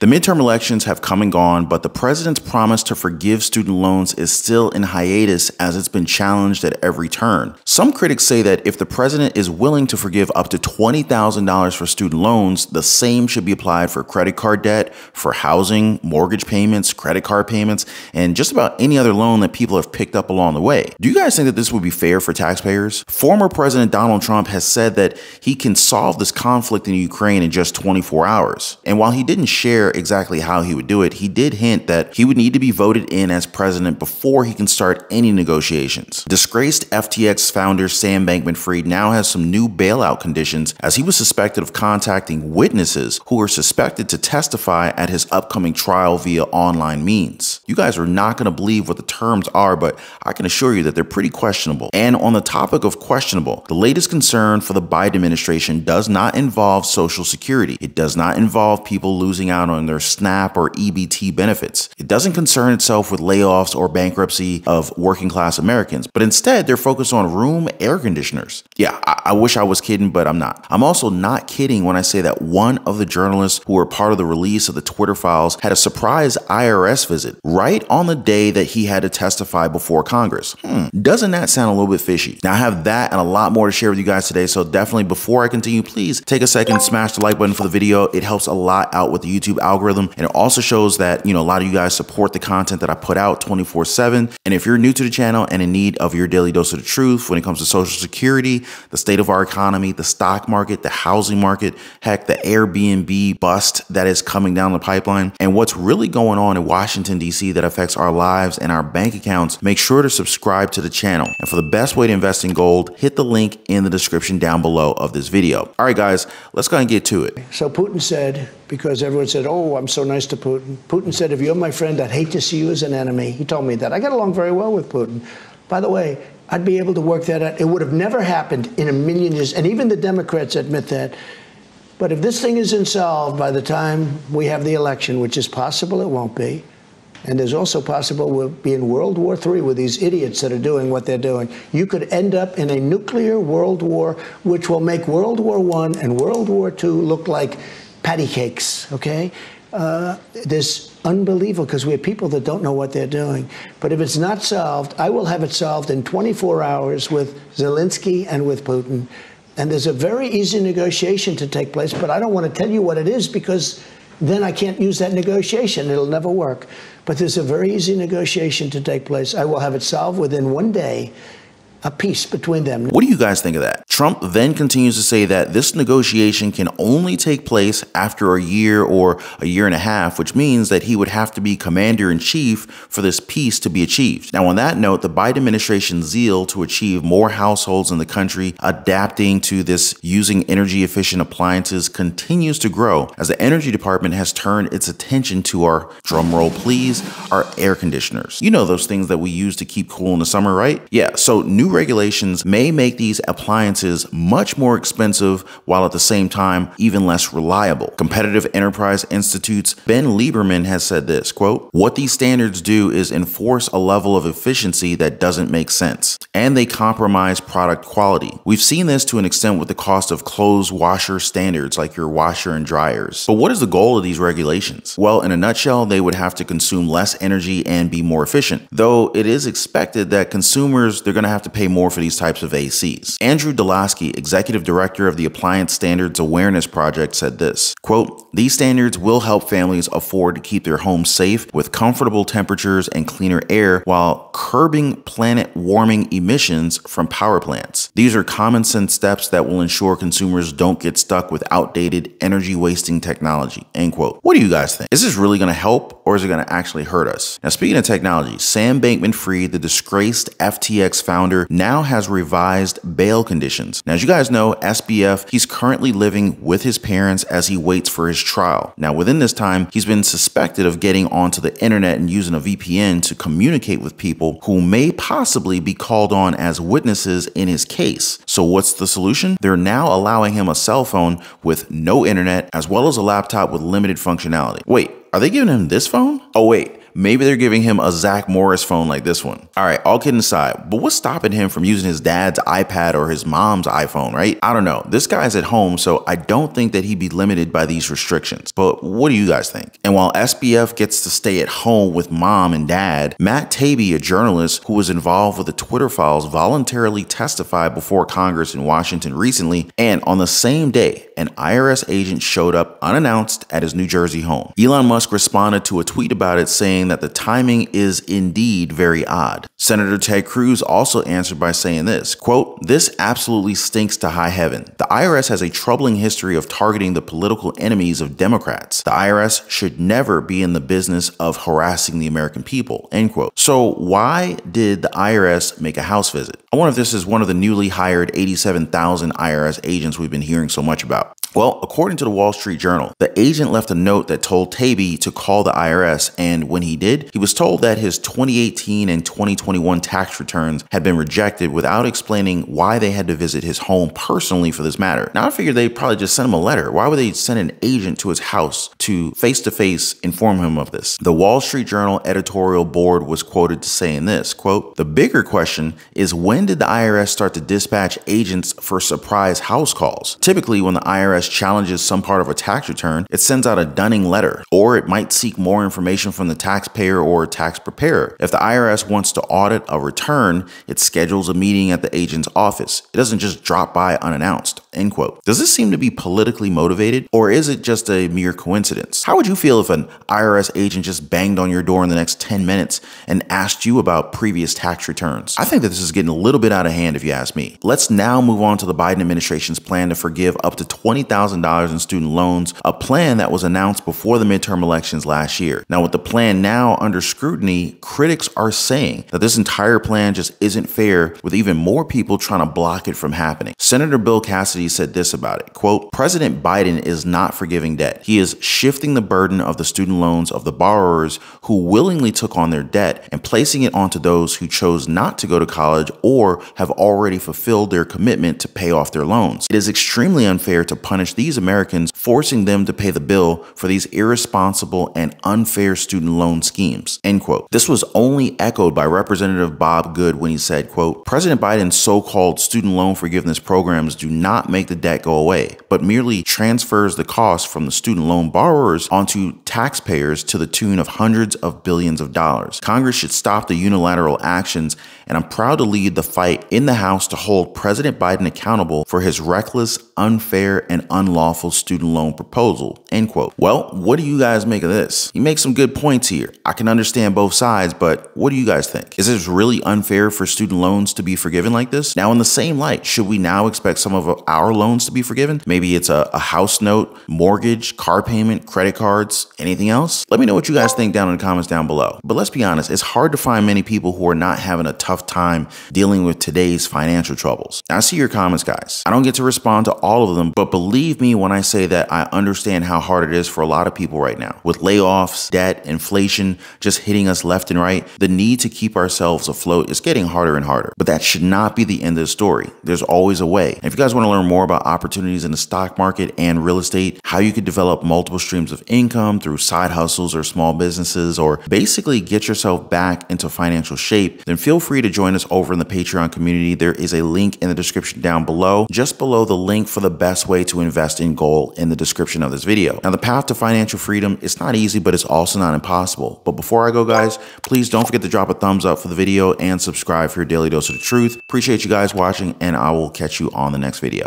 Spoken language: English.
The midterm elections have come and gone, but the president's promise to forgive student loans is still in hiatus as it's been challenged at every turn. Some critics say that if the president is willing to forgive up to $20,000 for student loans, the same should be applied for credit card debt, for housing, mortgage payments, credit card payments, and just about any other loan that people have picked up along the way. Do you guys think that this would be fair for taxpayers? Former President Donald Trump has said that he can solve this conflict in Ukraine in just 24 hours. And while he didn't share exactly how he would do it, he did hint that he would need to be voted in as president before he can start any negotiations. Disgraced FTX founder Sam Bankman-Fried now has some new bailout conditions as he was suspected of contacting witnesses who are suspected to testify at his upcoming trial via online means. You guys are not going to believe what the terms are, but I can assure you that they're pretty questionable. And on the topic of questionable, the latest concern for the Biden administration does not involve Social Security. It does not involve people losing out on their SNAP or EBT benefits. It doesn't concern itself with layoffs or bankruptcy of working class Americans, but instead they're focused on room air conditioners. Yeah, I wish I was kidding, but I'm not. I'm also not kidding when I say that one of the journalists who were part of the release of the Twitter files had a surprise IRS visit right on the day that he had to testify before Congress. Doesn't that sound a little bit fishy? Now I have that and a lot more to share with you guys today, so definitely before I continue, please take a second, smash the like button for the video. It helps a lot out with the YouTube algorithm, and it also shows that, a lot of you guys support the content that I put out 24/7. And if you're new to the channel and in need of your daily dose of the truth when it comes to Social Security, the state of our economy, the stock market, the housing market, heck, the Airbnb bust that is coming down the pipeline, and what's really going on in Washington, D.C. that affects our lives and our bank accounts, make sure to subscribe to the channel. And for the best way to invest in gold, hit the link in the description down below of this video. All right, guys, let's go and get to it. So Putin said, because everyone said, oh, I'm so nice to Putin. Putin said, if you're my friend, I'd hate to see you as an enemy. He told me that. I got along very well with Putin. By the way, I'd be able to work that out. It would have never happened in a million years. And even the Democrats admit that. But if this thing isn't solved by the time we have the election, which is possible, it won't be. And there's also possible we'll be in World War III with these idiots that are doing what they're doing. You could end up in a nuclear world war, which will make World War I and World War II look like patty cakes, okay? This unbelievable, because we have people that don't know what they're doing. But if it's not solved, I will have it solved in 24 hours with Zelensky and with Putin. And there's a very easy negotiation to take place, but I don't want to tell you what it is because then I can't use that negotiation. It'll never work. But there's a very easy negotiation to take place. I will have it solved within one day, a peace between them. What do you guys think of that? Trump then continues to say that this negotiation can only take place after a year or a year and a half, which means that he would have to be commander-in-chief for this peace to be achieved. Now, on that note, the Biden administration's zeal to achieve more households in the country adapting to this using energy-efficient appliances continues to grow as the Energy Department has turned its attention to our, drumroll please, our air conditioners. You know those things that we use to keep cool in the summer, right? Yeah, so new regulations may make these appliances much more expensive while at the same time even less reliable. Competitive Enterprise Institute's Ben Lieberman has said this, quote, "What these standards do is enforce a level of efficiency that doesn't make sense, and they compromise product quality. We've seen this to an extent with the cost of clothes washer standards like your washer and dryers. But what is the goal of these regulations? Well, in a nutshell, they would have to consume less energy and be more efficient, though it is expected that consumers, they're going to have to pay more for these types of ACs. Andrew Delaski, executive director of the Appliance Standards Awareness Project, said this, quote, "These standards will help families afford to keep their homes safe with comfortable temperatures and cleaner air while curbing planet warming emissions from power plants. These are common sense steps that will ensure consumers don't get stuck with outdated energy wasting technology," end quote. What do you guys think? Is this really going to help or is it going to actually hurt us? Now, speaking of technology, Sam Bankman-Fried, the disgraced FTX founder, now has revised bail conditions. Now, as you guys know, SBF, he's currently living with his parents as he waits for his trial. Now, within this time, he's been suspected of getting onto the internet and using a VPN to communicate with people who may possibly be called on as witnesses in his case. So what's the solution? They're now allowing him a cell phone with no internet as well as a laptop with limited functionality. Wait, are they giving him this phone? Oh wait, maybe they're giving him a Zach Morris phone like this one. All right, all kidding aside, but what's stopping him from using his dad's iPad or his mom's iPhone, right? I don't know. This guy's at home, so I don't think that he'd be limited by these restrictions. But what do you guys think? And while SBF gets to stay at home with mom and dad, Matt Taibbi, a journalist who was involved with the Twitter files, voluntarily testified before Congress in Washington recently, and on the same day, an IRS agent showed up unannounced at his New Jersey home. Elon Musk responded to a tweet about it, saying that the timing is indeed very odd. Senator Ted Cruz also answered by saying this, quote, "This absolutely stinks to high heaven. The IRS has a troubling history of targeting the political enemies of Democrats. The IRS should never be in the business of harassing the American people," end quote. So why did the IRS make a house visit? I wonder if this is one of the newly hired 87,000 IRS agents we've been hearing so much about. Well, according to the Wall Street Journal, the agent left a note that told Taibbi to call the IRS, and when he did, he was told that his 2018 and 2021 tax returns had been rejected without explaining why they had to visit his home personally for this matter. Now, I figured they'd probably just send him a letter. Why would they send an agent to his house to face-to-face inform him of this? The Wall Street Journal editorial board was quoted saying this, quote, "The bigger question is, when did the IRS start to dispatch agents for surprise house calls? Typically, when the IRS challenges some part of a tax return, it sends out a dunning letter, or it might seek more information from the taxpayer or tax preparer. If the IRS wants to audit a return, it schedules a meeting at the agent's office. It doesn't just drop by unannounced," end quote. Does this seem to be politically motivated, or is it just a mere coincidence? How would you feel if an IRS agent just banged on your door in the next 10 minutes and asked you about previous tax returns? I think that this is getting a little bit out of hand if you ask me. Let's now move on to the Biden administration's plan to forgive up to $20,000 in student loans, a plan that was announced before the midterm elections last year. Now, with the plan now under scrutiny, critics are saying that this entire plan just isn't fair, with even more people trying to block it from happening. Senator Bill Cassidy said this about it, quote, "President Biden is not forgiving debt. He is shifting the burden of the student loans of the borrowers who willingly took on their debt and placing it onto those who chose not to go to college or have already fulfilled their commitment to pay off their loans. It is extremely unfair to punish these Americans, forcing them to pay the bill for these irresponsible and unfair student loan schemes," end quote. This was only echoed by Representative Bob Good when he said, quote, "President Biden's so-called student loan forgiveness programs do not make the debt go away, but merely transfers the cost from the student loan borrowers onto taxpayers to the tune of hundreds of billions of dollars. Congress should stop the unilateral actions, and I'm proud to lead the fight in the House to hold President Biden accountable for his reckless, unfair, and unlawful student loan proposal," end quote. Well, what do you guys make of this? He makes some good points here. I can understand both sides, but what do you guys think? Is this really unfair for student loans to be forgiven like this? Now, in the same light, should we now expect some of our loans to be forgiven? Maybe it's a house note, mortgage, car payment, credit cards, anything else? Let me know what you guys think down in the comments down below. But let's be honest, it's hard to find many people who are not having a tough time dealing with today's financial troubles. Now, I see your comments, guys. I don't get to respond to all of them, but believe me when I say that I understand how hard it is for a lot of people right now. With layoffs, debt, inflation just hitting us left and right, the need to keep ourselves afloat is getting harder and harder. But that should not be the end of the story. There's always a way. And if you guys want to learn more about opportunities in the stock market and real estate, how you could develop multiple streams of income through side hustles or small businesses, or basically get yourself back into financial shape, then feel free to join us over in the Patreon community. There is a link in the description down below, just below the link for the best way to invest in gold in the description of this video. Now, the path to financial freedom, it's not easy, but it's also not impossible. But before I go, guys, please don't forget to drop a thumbs up for the video and subscribe for your daily dose of the truth. Appreciate you guys watching, and I will catch you on the next video.